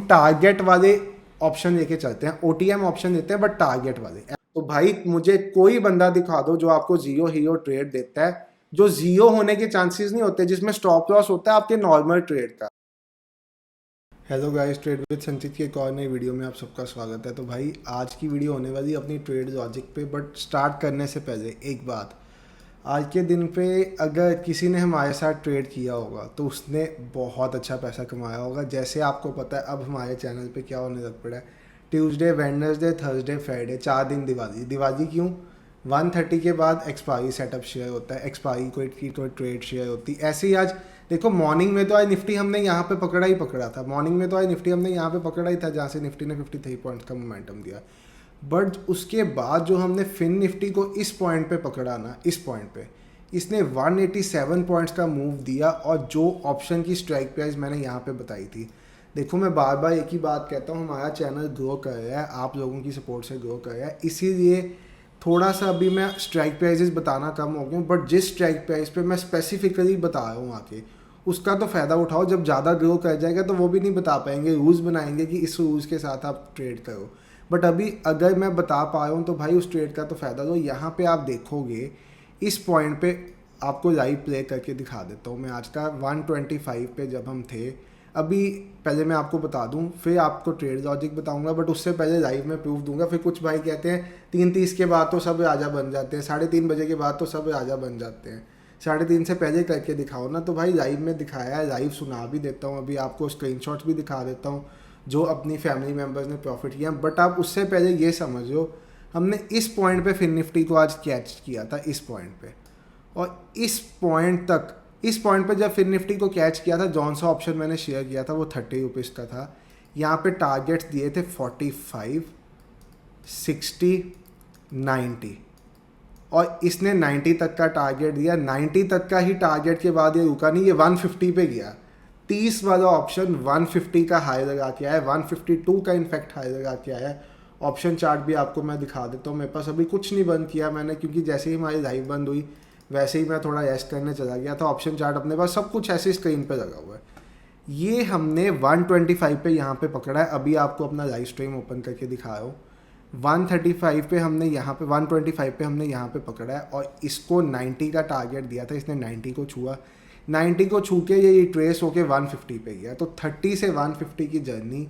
Target वाले option लेके चलते हैं, ओटीएम ऑप्शन देते हैं बट टारगेट वाले। तो भाई मुझे कोई बंदा दिखा दो जो आपको जियो हीरो ट्रेड देता है, जो जियो होने के चांसेस नहीं होते, जिसमें स्टॉप लॉस होता है आपके नॉर्मल ट्रेड का। हेलो गाइस, ट्रेड विद संचित की एक और नई वीडियो में आप सबका स्वागत है। तो भाई आज की वीडियो होने वाली अपनी ट्रेड लॉजिक पे, बट स्टार्ट करने से पहले एक बात, आज के दिन पे अगर किसी ने हमारे साथ ट्रेड किया होगा तो उसने बहुत अच्छा पैसा कमाया होगा। जैसे आपको पता है अब हमारे चैनल पे क्या होने लग पड़ा है, ट्यूसडे, वेडनेसडे, थर्सडे, फ्राइडे 4 दिन दिवाली। दिवाली क्यों? 1:30 के बाद एक्सपायरी सेटअप शेयर होता है, एक्सपायरी कोई ट्रेड शेयर होती है। ऐसे ही आज देखो, मॉर्निंग में तो आज निफ्टी हमने यहाँ पे पकड़ा ही पकड़ा था, मॉर्निंग में तो आज निफ्टी हमने यहाँ पे पकड़ा ही था जहाँ से निफ्टी ने 53 पॉइंट्स का मोमेंटम दिया। बट उसके बाद जो हमने फिन निफ्टी को इस पॉइंट पे पकड़ा ना, इस पॉइंट पे इसने 187 पॉइंट्स का मूव दिया। और जो ऑप्शन की स्ट्राइक प्राइस मैंने यहाँ पे बताई थी, देखो मैं बार बार एक ही बात कहता हूँ, हमारा चैनल ग्रो कर रहा है, आप लोगों की सपोर्ट से ग्रो कर रहा है, इसीलिए थोड़ा सा अभी मैं स्ट्राइक प्राइजेस बताना कम हो गया हूँ। बट जिस स्ट्राइक प्राइस पे मैं स्पेसिफिकली बता रहा हूँ आके, उसका तो फ़ायदा उठाओ। जब ज़्यादा ग्रो कर जाएगा तो वो भी नहीं बता पाएंगे, रूल्स बनाएंगे कि इस रूल्स के साथ आप ट्रेड करो। बट अभी अगर मैं बता पा रहा हूँ तो भाई उस ट्रेड का तो फ़ायदा लो। यहाँ पे आप देखोगे इस पॉइंट पे, आपको लाइव प्ले करके दिखा देता हूँ मैं आज का। 125 पे जब हम थे, अभी पहले मैं आपको बता दूं, फिर आपको ट्रेड लॉजिक बताऊंगा, बट उससे पहले लाइव में प्रूफ दूंगा। फिर कुछ भाई कहते हैं 3:30 के बाद तो सब राजा बन जाते हैं, 3:30 बजे के बाद तो सब राजा बन जाते हैं, 3:30 से पहले करके दिखाओ ना। तो भाई लाइव में दिखाया है, लाइव सुना भी देता हूँ, अभी आपको स्क्रीनशॉट्स भी दिखा देता हूँ जो अपनी फैमिली मेम्बर्स ने प्रॉफिट किया। बट आप उससे पहले ये समझो, हमने इस पॉइंट पे फिन निफ्टी को आज कैच किया था, इस पॉइंट पे। और इस पॉइंट पे जब फिन निफ्टी को कैच किया था, जौन सा ऑप्शन मैंने शेयर किया था वो 30 रुपीज़ का था। यहाँ पे टारगेट्स दिए थे 45, 60, 90, और इसने 90 तक का टारगेट दिया। 90 तक का ही टारगेट के बाद ये रुका नहीं, ये 150 पे गया। 30 वाला ऑप्शन 150 का हाई लगा के आया, 152 का इनफैक्ट हाई लगा के आया। ऑप्शन चार्ट भी आपको मैं दिखा देता हूँ, मेरे पास अभी कुछ नहीं बंद किया मैंने, क्योंकि जैसे ही हमारी लाइव बंद हुई वैसे ही मैं थोड़ा रेस्ट करने चला गया था। ऑप्शन चार्ट अपने पास सब कुछ ऐसे स्क्रीन पे लगा हुआ है। ये हमने 125 पे यहाँ पे पकड़ा है, अभी आपको अपना लाइव स्ट्रीम ओपन करके दिखा रहा हूँ। 135 पे हमने यहाँ पे 125 पे हमने यहाँ पे पकड़ा है, और इसको 90 का टारगेट दिया था, इसने 90 को छुआ। 90 को छू के ये ट्रेस होके 150 पे गया। तो 30 से 150 की जर्नी,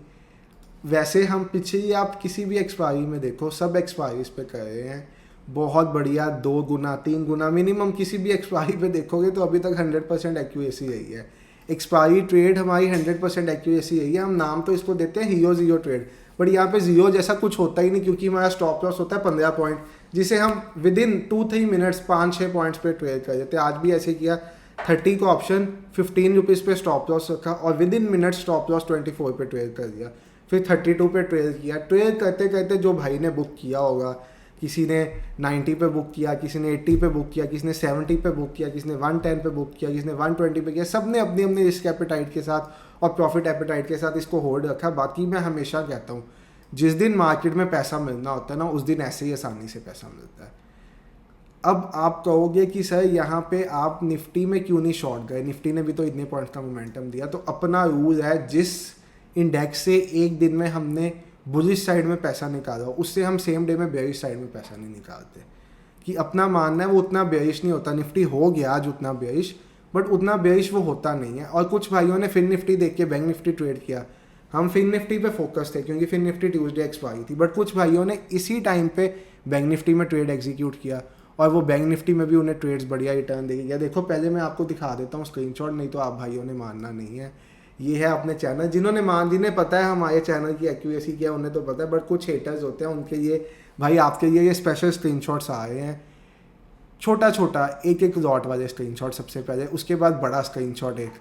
वैसे हम पिछली आप किसी भी एक्सपायरी में देखो, सब एक्सपायरीज पे कर रहे हैं बहुत बढ़िया, 2 गुना 3 गुना मिनिमम। किसी भी एक्सपायरी पे देखोगे तो अभी तक 100% एक्यूरेसी रही है। एक्सपायरी ट्रेड हमारी 100% एक्यूरेसी रही है। हम नाम तो इसको देते हैं हीरो जीरो ट्रेड, बट यहाँ पे जीरो जैसा कुछ होता ही नहीं, क्योंकि हमारा स्टॉप लॉस होता है 15 पॉइंट, जिसे हम विद इन 2-3 मिनट्स 5-6 पॉइंट्स पे ट्रेड कर देते हैं। आज भी ऐसे किया, 30 का ऑप्शन 15 रुपीज़ पे स्टॉप लॉस रखा, और with in minute stop loss 24 पे ट्रेड कर दिया। फिर 32 पे ट्रेड किया। ट्रेड करते करते जो भाई ने बुक किया होगा, किसी ने 90 पे बुक किया, किसी ने 80 पे बुक किया, किसी ने 70 पे बुक किया, किसी ने 110 पे बुक किया, किसी ने 120 पे किया, सब ने अपनी अपनी रिस्क एपेटाइट के साथ और प्रॉफिट एपेटाइट के साथ इसको होल्ड रखा। बाकी मैं हमेशा कहता हूँ, जिस दिन मार्केट में पैसा मिलना होता है ना, उस दिन ऐसे ही आसानी से पैसा मिलता है। अब आप कहोगे कि सर यहाँ पे आप निफ्टी में क्यों नहीं शॉर्ट गए, निफ्टी ने भी तो इतने पॉइंट्स का मोमेंटम दिया। तो अपना रूल है, जिस इंडेक्स से एक दिन में हमने बुलिश साइड में पैसा निकाला, उससे हम सेम डे में बेयरिश साइड में पैसा नहीं निकालते। कि अपना मानना है वो उतना बेयरिश नहीं होता। निफ्टी हो गया आज उतना बेयरिश, बट उतना बेयरिश वो होता नहीं है। और कुछ भाइयों ने फिन निफ्टी देख के बैंक निफ्टी ट्रेड किया, हम फिन निफ्टी पे फोकस थे क्योंकि फिन निफ्टी ट्यूसडे एक्सपायरी थी। बट कुछ भाइयों ने इसी टाइम पे बैंक निफ्टी में ट्रेड एग्जीक्यूट किया, और वो बैंक निफ्टी में भी उन्हें ट्रेड्स बढ़िया रिटर्न दे गया। देखो पहले मैं आपको दिखा देता हूँ स्क्रीनशॉट, नहीं तो आप भाइयों ने मानना नहीं है। ये है अपने चैनल, जिन्हें पता है हमारे चैनल की एक्यूरेसी क्या है उन्हें तो पता है, बट कुछ हेटर्स होते हैं उनके लिए भाई, आपके लिए ये स्पेशल स्क्रीनशॉट्स आ रहे हैं। छोटा छोटा एक एक लॉट वाले स्क्रीनशॉट सबसे पहले, उसके बाद बड़ा स्क्रीनशॉट एक,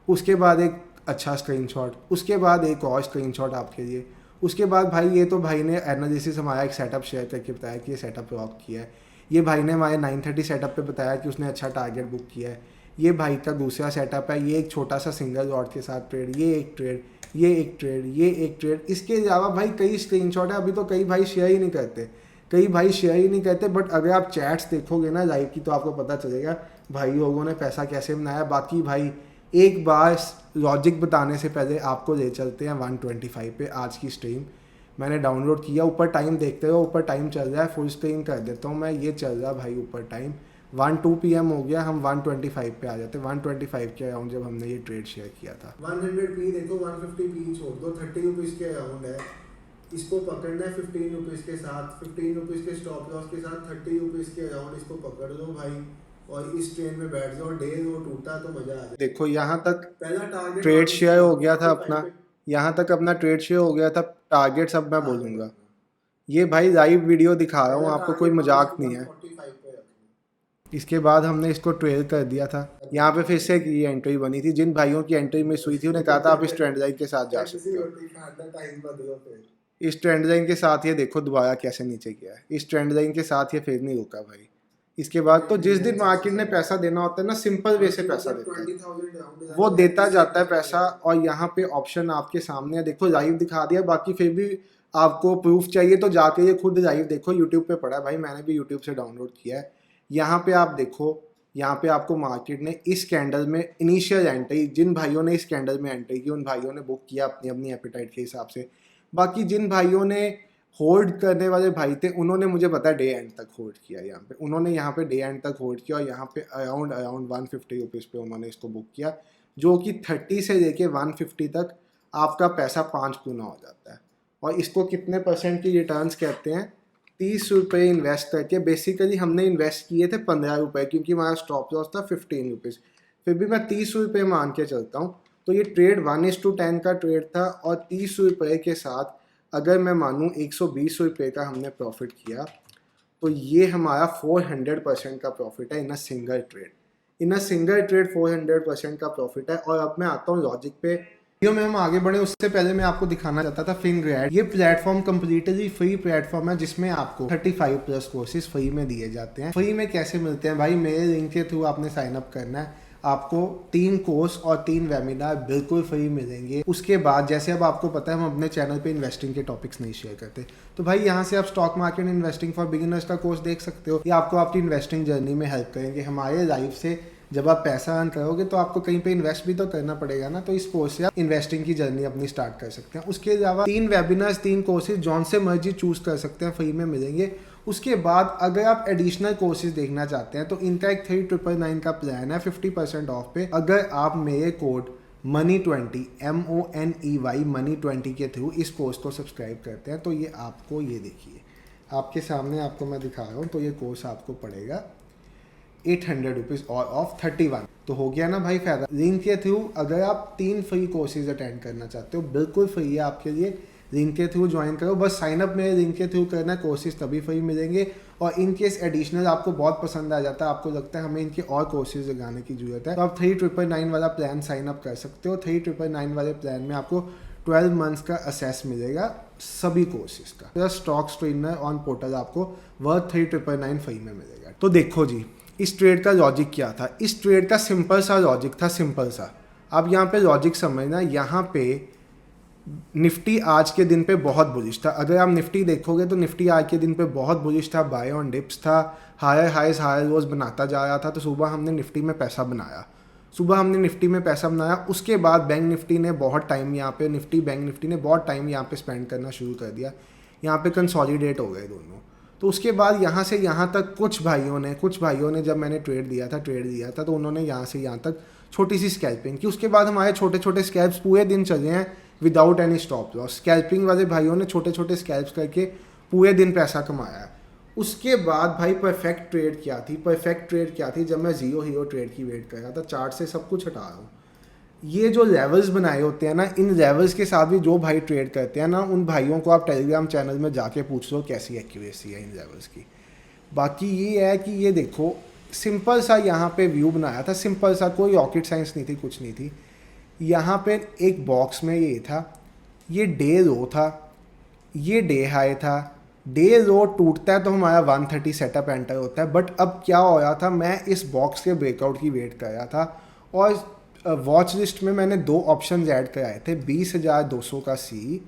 उसके बाद एक अच्छा स्क्रीनशॉट, उसके बाद एक और स्क्रीनशॉट आपके लिए, उसके बाद भाई ये तो भाई ने एनालिसिस हमारा एक सेटअप शेयर करके बताया कि ये सेटअप लॉक किया है। ये भाई ने हमारे 9:30 सेटअप पे बताया कि उसने अच्छा टारगेट बुक किया है। ये भाई का दूसरा सेटअप है, ये एक छोटा सा सिंगल लॉट के साथ ट्रेड, ये एक ट्रेड, ये एक ट्रेड, ये एक ट्रेड। इसके अलावा भाई कई स्क्रीनशॉट है, अभी तो कई भाई शेयर ही नहीं करते, बट अगर आप चैट्स देखोगे ना लाइव की तो आपको पता चलेगा भाई लोगों ने पैसा कैसे बनाया। बाकी भाई एक बार लॉजिक बताने से पहले आपको ले चलते हैं 125 पे। आज की स्ट्रीम मैंने डाउनलोड किया, ऊपर टाइम देखते हो, ऊपर टाइम चल रहा है, फुल स्क्रीन कर देता हूँ मैं, ये चल रहा भाई ऊपर टाइम 1-2 PM हो गया, हम 125 पे आ जाते हैं। 125 के अराउंड जब हमने ये ट्रेड शेयर किया था। 100p देखो, 150p छोड़ दो, 30 रुपीज़ के अराउंड है, इसको पकड़ना है 15 रुपीज़ के साथ, 15 रुपीज़ के स्टॉप लॉस के साथ 30 रुपीज़ के अराउंड इसको पकड़ लो भाई, और इस ट्रेन में बैठ जाओ। डे वो टूटा तो मजा आ जाए। देखो यहाँ तक पहला टारगेट ट्रेड शेयर हो गया था अपना, यहाँ तक अपना ट्रेड शेयर हो गया था। टारगेट सब मैं बोलूँगा, ये भाई लाइव वीडियो दिखा रहा हूँ आपको, कोई मजाक नहीं है। इसके बाद हमने इसको ट्रेल कर दिया था। यहाँ पे फिर से एक ये एंट्री बनी थी, जिन भाइयों की एंट्री मिस हुई थी उन्हें कहा था आप इस ट्रेंड लाइन के साथ जा सकते हो। इस ट्रेंड लाइन के साथ ये देखो दोबारा कैसे नीचे गया है, इस ट्रेंड लाइन के साथ ये फिर नहीं रुका भाई। इसके बाद तो जिस दिन मार्केट ने पैसा देना होता है ना, सिंपल वे से पैसा देता है, वो देता जाता है पैसा। और यहाँ पे ऑप्शन आपके सामने है, देखो लाइव दिखा दिया। बाकी फिर भी आपको प्रूफ चाहिए तो जाके ये खुद लाइव देखो, यूट्यूब पे पड़ा है भाई, मैंने भी यूट्यूब से डाउनलोड किया है। यहाँ पे आप देखो, यहाँ पे आपको मार्केट ने इस कैंडल में इनिशियल एंट्री, जिन भाइयों ने इस कैंडल में एंट्री की उन भाइयों ने बुक किया अपनी अपनी एपेटाइट के हिसाब से। बाकी जिन भाइयों ने होल्ड करने वाले भाई थे उन्होंने मुझे पता है डे एंड तक होल्ड किया। यहाँ पे उन्होंने यहाँ पे डे एंड तक होल्ड किया, और यहाँ पे अराउंड 150 रुपीज़ पे उन्होंने इसको बुक किया, जो कि 30 से लेके 150 तक आपका पैसा 5 गुना हो जाता है। और इसको कितने % की रिटर्न्स कहते हैं? 30 रुपये इन्वेस्ट करके। बेसिकली हमने इन्वेस्ट किए थे 15 रुपये, क्योंकि हमारा स्टॉप लॉस था 15 रुपीज़, फिर भी मैं 30 रुपये मान के चलता हूँ। तो ये ट्रेड 1:10 का ट्रेड था, और 30 रुपये के साथ अगर मैं मानूँ 120 रुपये का हमने प्रॉफिट किया, तो ये हमारा 400% का प्रॉफिट है in a single trade. In a single trade 400% का प्रॉफिट है। और अब मैं आता हूँ लॉजिक पे। वीडियो में हम आगे बढ़े उससे पहले मैं आपको दिखाना चाहता था फिनग्रैड। ये प्लेटफॉर्म कम्प्लीटली फ्री प्लेटफॉर्म है, जिसमें आपको 35+ कोर्सेज फ्री में दिए जाते हैं। फ्री में कैसे मिलते हैं भाई? मेरे लिंक के थ्रू आपने साइन अप करना है, आपको 3 कोर्स और 3 वेबिनार बिल्कुल फ्री मिलेंगे। उसके बाद जैसे अब आपको पता है हम अपने चैनल पे इन्वेस्टिंग के टॉपिक्स नहीं शेयर करते, तो भाई यहाँ से आप stock market investing for beginners का कोर्स देख सकते हो। ये आपको आपकी इन्वेस्टिंग जर्नी में हेल्प करेंगे। हमारे लाइफ से जब आप पैसा अर्न करोगे तो आपको कहीं पे इन्वेस्ट भी तो करना पड़ेगा ना, तो इस कोर्स से आप इन्वेस्टिंग की जर्नी अपनी स्टार्ट कर सकते हैं। उसके अलावा 3 वेबिनार्स, 3 कोर्सेज जौन से मर्जी चूज कर सकते हैं, फ्री में मिलेंगे। उसके बाद अगर आप एडिशनल कोर्सेज देखना चाहते हैं तो इनका एक 3999 का प्लान है 50% ऑफ पे। अगर आप मेरे कोड money20 MONEY money20 के थ्रू इस कोर्स को सब्सक्राइब करते हैं, तो ये आपको, ये देखिए आपके सामने आपको मैं दिखा रहा हूँ, तो ये कोर्स आपको पड़ेगा 800 रुपीज़ और ऑफ 31। तो हो गया ना भाई फायदा। लिंक के थ्रू अगर आप 3 फ्री कोर्सेज अटेंड करना चाहते हो, बिल्कुल फ्री है आपके लिए, लिंक के थ्रू ज्वाइन करो। बस साइन अप मेरे लिंक के थ्रू करना है, कोर्सेज तभी फ्री मिलेंगे। और इन केस एडिशनल आपको बहुत पसंद आ जाता है, आपको लगता है हमें इनके और कोर्सेज लगाने की जरूरत है, तो आप 3999 वाला प्लान साइन अप कर सकते हो। 3999 वाले प्लान में आपको 12 मंथ्स का असेस मिलेगा सभी कोर्सेज का, plus stocks trainer on portal आपको वर्थ 3999 फ्री में मिलेगा। तो देखो जी, इस ट्रेड का लॉजिक क्या था? इस ट्रेड का सिंपल सा लॉजिक था, सिंपल सा। अब यहाँ पे लॉजिक समझना, यहाँ पे निफ्टी आज के दिन पे बहुत बुलिश था। अगर आप निफ्टी देखोगे तो निफ्टी आज के दिन पे बहुत बुलिश था, बाय ऑन डिप्स था, हायर हाइज हायर लोज बनाता जा रहा था। तो सुबह हमने निफ्टी में पैसा बनाया, उसके बाद बैंक निफ्टी ने बहुत टाइम यहाँ पे बैंक निफ्टी ने बहुत टाइम यहाँ पे स्पेंड करना शुरू कर दिया, यहाँ पे कंसोलिडेट हो गए दोनों। तो उसके बाद यहाँ से यहाँ तक कुछ भाइयों ने जब मैंने ट्रेड दिया था तो उन्होंने यहाँ से यहाँ तक छोटी सी स्कैल्पिंग की। उसके बाद हमारे छोटे छोटे स्कैल्प्स पूरे दिन चले हैं without any stop loss. Scalping वाले भाइयों ने छोटे छोटे स्कैल्प्स करके पूरे दिन पैसा कमाया। उसके बाद भाई परफेक्ट ट्रेड क्या थी? जब मैं ज़ीरो हीरो ट्रेड की वेट कर रहा था, चार्ट से सब कुछ हटा रहा हूँ, ये जो लेवल्स बनाए होते हैं ना, इन लेवल्स के साथ भी जो भाई ट्रेड करते हैं ना, उन भाइयों को आप टेलीग्राम चैनल में जाके पूछ लो कैसी एक्यूरेसी है इन लेवल्स की। बाकी ये है कि ये देखो, सिंपल सा यहाँ पे व्यू बनाया था, सिंपल सा, कोई रॉकेट साइंस नहीं थी, कुछ नहीं थी। यहाँ पे एक बॉक्स में ये था, ये डे लो था, ये डे हाई था। डे लो टूटता है तो हमारा 130 सेटअप एंटर होता है। बट अब क्या हो रहा था, मैं इस बॉक्स के ब्रेकआउट की वेट कर रहा था, और वॉच लिस्ट में मैंने 2 ऑप्शन ऐड कराए थे, 20,200 का सी,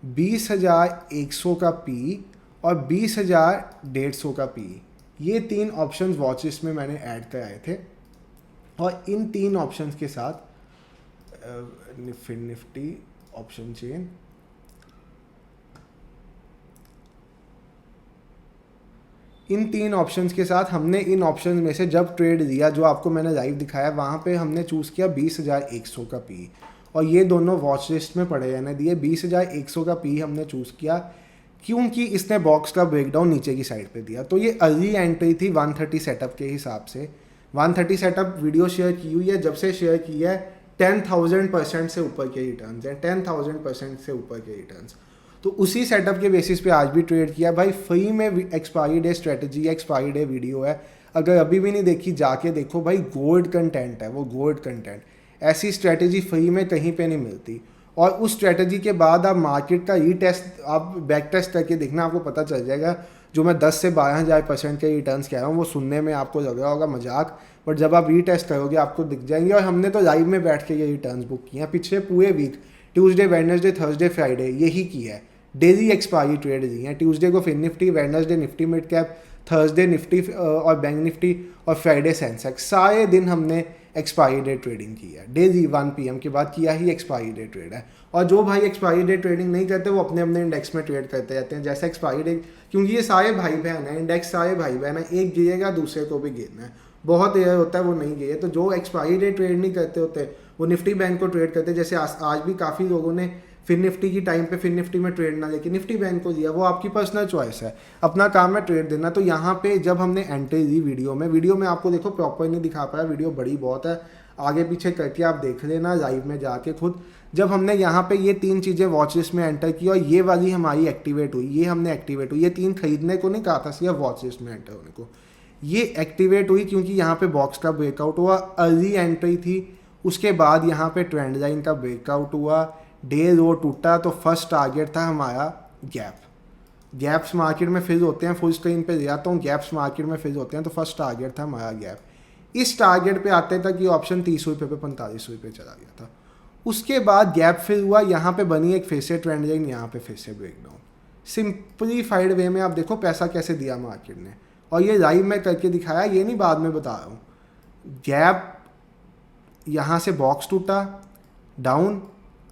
20,100 का पी, और 20,150 का पी। ये 3 ऑप्शंस वॉच लिस्ट में मैंने ऐड कराए थे, और इन 3 ऑप्शंस के साथ फिन निफ्टी ऑप्शन चेन, इन 3 ऑप्शंस के साथ हमने इन ऑप्शंस में से जब ट्रेड दिया जो आपको मैंने लाइव दिखाया वहाँ पे हमने चूज़ किया 20,100 का पी, और ये दोनों वॉच लिस्ट में पड़े रहने दिए। 20,100 का पी हमने चूज़ किया क्योंकि इसने बॉक्स का ब्रेकडाउन नीचे की साइड पे दिया। तो ये अर्ली एंट्री थी 130 सेटअप के हिसाब से। 130 सेटअप वीडियो शेयर की हुई है, जब से शेयर की है 10,000% से ऊपर के रिटर्न्स हैं, 10,000% से ऊपर के रिटर्न्स। तो उसी सेटअप के बेसिस पे आज भी ट्रेड किया भाई। फ्री में एक्सपायरी डे स्ट्रेटजी है, एक्सपायरी डे वीडियो है, अगर अभी भी नहीं देखी जाके देखो भाई, गोल्ड कंटेंट है वो, गोल्ड कंटेंट। ऐसी स्ट्रेटजी फ्री में कहीं पे नहीं मिलती। और उस स्ट्रेटजी के बाद आप मार्केट का रीटेस्ट, आप बैक टेस्ट करके देखना, आपको पता चल जाएगा। जो मैं 10 से 12,000% के रिटर्न्स कह रहा हूँ वो सुनने में आपको लग रहा होगा मजाक, बट जब आप रीटेस्ट करोगे आपको दिख जाएंगे। और हमने तो लाइव में बैठ के ये रिटर्न्स बुक किए हैं पिछले पूरे week, Tuesday, Wednesday, Thursday, Friday, यही की है। डेली एक्सपायरी ट्रेड दी हैं। ट्यूसडे को fin Nifty, Wednesday Nifty mid cap, Thursday Nifty और बैंक निफ्टी, और फ्राइडे सेंसेक्स। सारे दिन हमने एक्सपायरी डे ट्रेडिंग की है। डेली 1 PM के बाद किया ही एक्सपायरी डे ट्रेड है। और जो भाई एक्सपायरी डे ट्रेडिंग नहीं करते वो अपने अपने इंडेक्स में ट्रेड करते रहते हैं। जैसे एक्सपायरी डे, क्योंकि ये सारे भाई बहन हैं, इंडेक्स सारे भाई बहन हैं, एक गिरेगा दूसरे को भी गिरना है। बहुत रेयर होता है वो नहीं गिरे। तो जो एक्सपायरी डे ट्रेड नहीं करते होते वो निफ्टी बैंक को ट्रेड करते। जैसे आज भी काफ़ी लोगों ने फिन निफ्टी की टाइम पे फिन निफ्टी में ट्रेड ना लेके निफ्टी बैंक को दिया, वो आपकी पर्सनल चॉइस है, अपना काम है ट्रेड देना। तो यहाँ पे जब हमने एंट्री दी वीडियो में आपको देखो प्रॉपर नहीं दिखा पाया, वीडियो बड़ी बहुत है, आगे पीछे करके आप देख लेना लाइव में जाके खुद। जब हमने यहाँ पे ये 3 चीज़ें वॉच लिस्ट में एंटर की और ये वाली हमारी एक्टिवेट हुई, ये हमने एक्टिवेट हुई, ये 3 खरीदने को नहीं कहा था, सिर्फ वॉच लिस्ट में एंटर होने को। ये एक्टिवेट हुई क्योंकि यहाँ पे बॉक्स का ब्रेकआउट हुआ, अर्ली एंट्री थी। उसके बाद यहाँ पे ट्रेंड लाइन का ब्रेकआउट हुआ, डे लो टूटा, तो फर्स्ट टारगेट था हमारा गैप। गैप्स मार्केट में फिल होते हैं, फुल स्क्रीन पे जाता हूँ, गैप्स मार्केट में फिल होते हैं, तो फर्स्ट टारगेट था हमारा गैप। इस टारगेट पे आते तक ये ऑप्शन 30 रुपये पे 45 रुपये चला गया था। उसके बाद गैप फिल हुआ, यहाँ पे बनी एक फिर से ट्रेंड लाइन, यहाँ पे फिर से ब्रेकडाउन। सिंपलीफाइड वे में आप देखो पैसा कैसे दिया मार्केट ने, और ये लाइव में करके दिखाया, ये नहीं बाद में बता रहा हूँ। गैप, यहाँ से बॉक्स टूटा, down,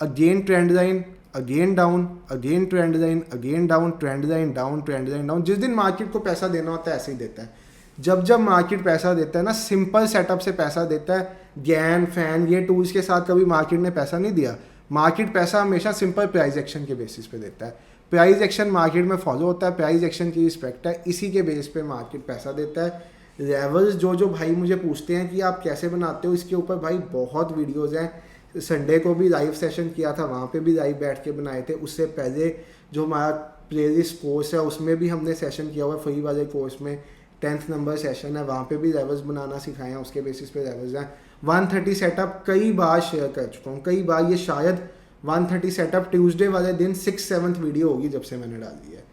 again trend line, again down, again trend line, again down, trend line down, trend line down. जिस दिन मार्केट को पैसा देना होता है ऐसे ही देता है। जब मार्केट पैसा देता है ना, सिंपल सेटअप से पैसा देता है। गैन, फैन, ये टूल्स के साथ कभी मार्केट ने पैसा नहीं दिया। मार्केट पैसा हमेशा सिंपल प्राइस एक्शन के बेसिस पे देता है। प्राइस एक्शन मार्केट में फॉलो होता है, प्राइस एक्शन की रिस्पेक्ट है, इसी के बेस पे मार्केट पैसा देता है। लेवल्स जो भाई मुझे पूछते हैं कि आप कैसे बनाते हो, इसके ऊपर भाई बहुत वीडियोज़ हैं। संडे को भी लाइव सेशन किया था, वहाँ पे भी लाइव बैठ के बनाए थे। उससे पहले जो हमारा प्लेलिस्ट कोर्स है उसमें भी हमने सेशन किया हुआ है, फ्री वाले कोर्स में 10th नंबर सेशन है, वहाँ पे भी लेवल्स बनाना सिखाए हैं, उसके बेसिस पे लेवल्स हैं। 130 सेटअप कई बार शेयर कर चुका हूँ, कई बार। ये शायद 130 सेटअप ट्यूसडे वाले दिन 6-7th वीडियो होगी जब से मैंने डाली है।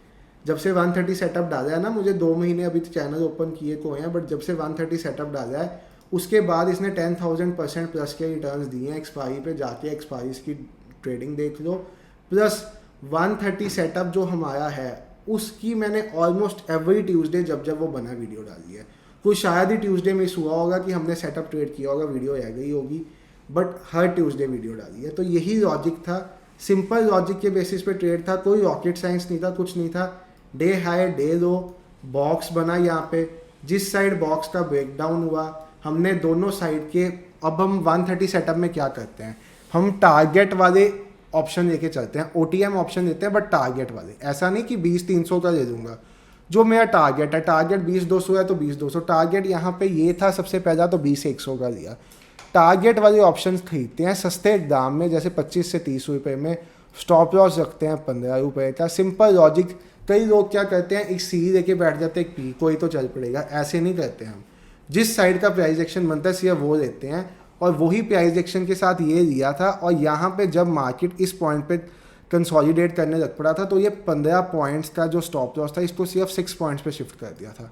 जब से 130 सेटअप डाला है ना, मुझे 2 महीने अभी चैनल ओपन किए को हैं, बट जब से 130 सेटअप डाला है उसके बाद इसने 10,000% प्लस के रिटर्न्स दिए हैं। एक्सपायरी पे जाके एक्सपायरीज की ट्रेडिंग देख लो। प्लस 130 सेटअप जो हमारा है उसकी मैंने ऑलमोस्ट एवरी ट्यूसडे जब वो बना वीडियो डाली है। कोई शायद ही ट्यूसडे मिस हुआ होगा कि हमने सेटअप ट्रेड किया होगा, वीडियो रह गई होगी, बट हर ट्यूसडे वीडियो डाली है। तो यही लॉजिक था, सिंपल लॉजिक के बेसिस पे ट्रेड था, कोई रॉकेट साइंस नहीं था, कुछ नहीं था। डे हाई, डे लो, बॉक्स बना यहाँ पे, जिस साइड बॉक्स का ब्रेकडाउन हुआ हमने दोनों साइड के। अब हम 130 सेटअप में क्या करते हैं, हम टारगेट वाले ऑप्शन लेके चलते हैं। OTM ऑप्शन देते हैं बट टारगेट वाले, ऐसा नहीं कि 20-300 का ले लूँगा। जो मेरा टारगेट है, टारगेट 20-200 है तो 20-200। टारगेट यहाँ पे ये था सबसे पहला, तो 20-100 का लिया। टारगेट वाले ऑप्शन खरीदते हैं सस्ते दाम में, जैसे 25 से 30 रुपये में। स्टॉप लॉस रखते हैं 15 रुपये का। Simple logic. कई लोग क्या करते हैं, एक सी लेके बैठ जाते हैं, एक पी, कोई तो चल पड़ेगा। ऐसे नहीं करते हम। जिस साइड का प्राइस एक्शन बनता है सिर्फ वो लेते हैं, और वही प्राइस एक्शन के साथ ये लिया था। और यहाँ पे जब मार्केट इस पॉइंट पे कंसोलिडेट करने लग पड़ा था तो ये 15 पॉइंट्स का जो स्टॉप लॉस था इसको सिर्फ 6 पॉइंट्स पे शिफ्ट कर दिया था।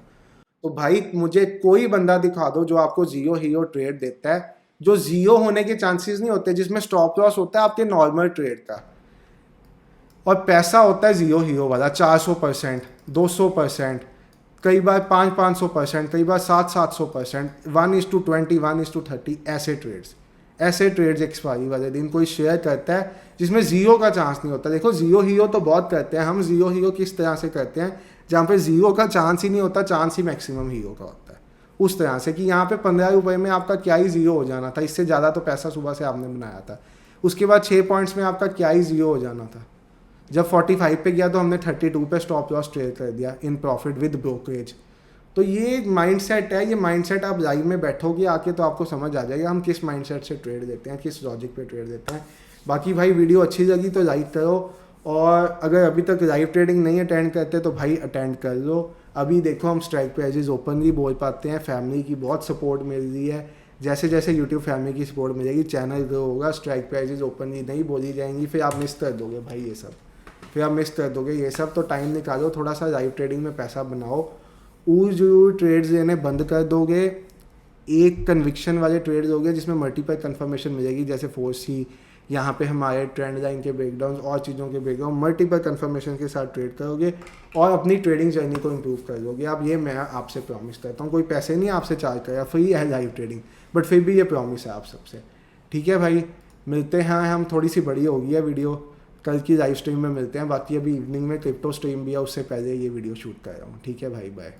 तो भाई मुझे कोई बंदा दिखा दो जो आपको जीरो हीरो ट्रेड देता है, जो जीरो होने के चांसेस नहीं होते, जिसमें स्टॉप लॉस होता है आपके नॉर्मल ट्रेड का, और पैसा होता है जीरो हीरो वाला 400%, 200%, कई बार 500%, कई बार 700%, 1:20, 1:30 ऐसे ट्रेड्स। ऐसे ट्रेड्स एक्सपायरी वाले दिन कोई शेयर करता है जिसमें जीरो का चांस नहीं होता। देखो जीरो हीरो तो बहुत करते हैं, हम जीरो हीरो किस तरह से करते हैं जहाँ पे जीरो का चांस ही नहीं होता, चांस ही मैक्सिमम हीरो का होता है। उस तरह से कि यहाँ पे 15 रुपये में आपका क्या ही जीरो हो जाना था, इससे ज़्यादा तो पैसा सुबह से आपने बनाया था। उसके बाद 6 पॉइंट्स में आपका क्या ही जीरो हो जाना था। जब 45 पे गया तो हमने 32 पे स्टॉप लॉस ट्रेड कर दिया इन प्रॉफिट विद ब्रोकरेज। तो ये माइंडसेट है, ये माइंडसेट आप लाइव में बैठोगे आके तो आपको समझ आ जाएगा हम किस माइंडसेट से ट्रेड देते हैं, किस लॉजिक पे ट्रेड देते हैं। बाकी भाई वीडियो अच्छी लगी तो लाइक करो, और अगर अभी तक लाइव ट्रेडिंग नहीं अटेंड करते तो भाई अटेंड कर लो। अभी देखो हम स्ट्राइक प्राइजेस ओपनली बोल पाते हैं, फैमिली की बहुत सपोर्ट मिल रही है। जैसे जैसे यूट्यूब फैमिली की सपोर्ट मिलेगी चैनल ग्रो होगा, स्ट्राइक प्राइजेस ओपनली नहीं बोली जाएंगी, फिर आप मिस कर दोगे भाई ये सब, फिर आप मिस कर दोगे ये सब। तो टाइम निकालो, थोड़ा सा लाइव ट्रेडिंग में पैसा बनाओ। ऊर ट्रेड्स लेने बंद कर दोगे, एक कन्विक्शन वाले ट्रेड्स हो गए जिसमें मल्टीपल कंफर्मेशन मिलेगी, जैसे 4C, यहाँ पे हमारे ट्रेंड लाइन के ब्रेकडाउन और चीज़ों के ब्रेकडाउन, मल्टीपल कंफर्मेशन के साथ ट्रेड करोगे और अपनी ट्रेडिंग जर्नी को इम्प्रूव कर दोगे आप। ये मैं आपसे प्रॉमिस करता हूँ, कोई पैसे नहीं आपसे चार्ज करेगा, फ्री है लाइव ट्रेडिंग, बट फिर भी ये प्रॉमिस है आप सबसे। ठीक है भाई, मिलते हैं हम, थोड़ी सी बड़ी हो गई है वीडियो, कल की लाइव स्ट्रीम में मिलते हैं। बाकी अभी इवनिंग में क्रिप्टो स्ट्रीम भी है, उससे पहले ये वीडियो शूट कर रहा हूँ। ठीक है भाई, बाय।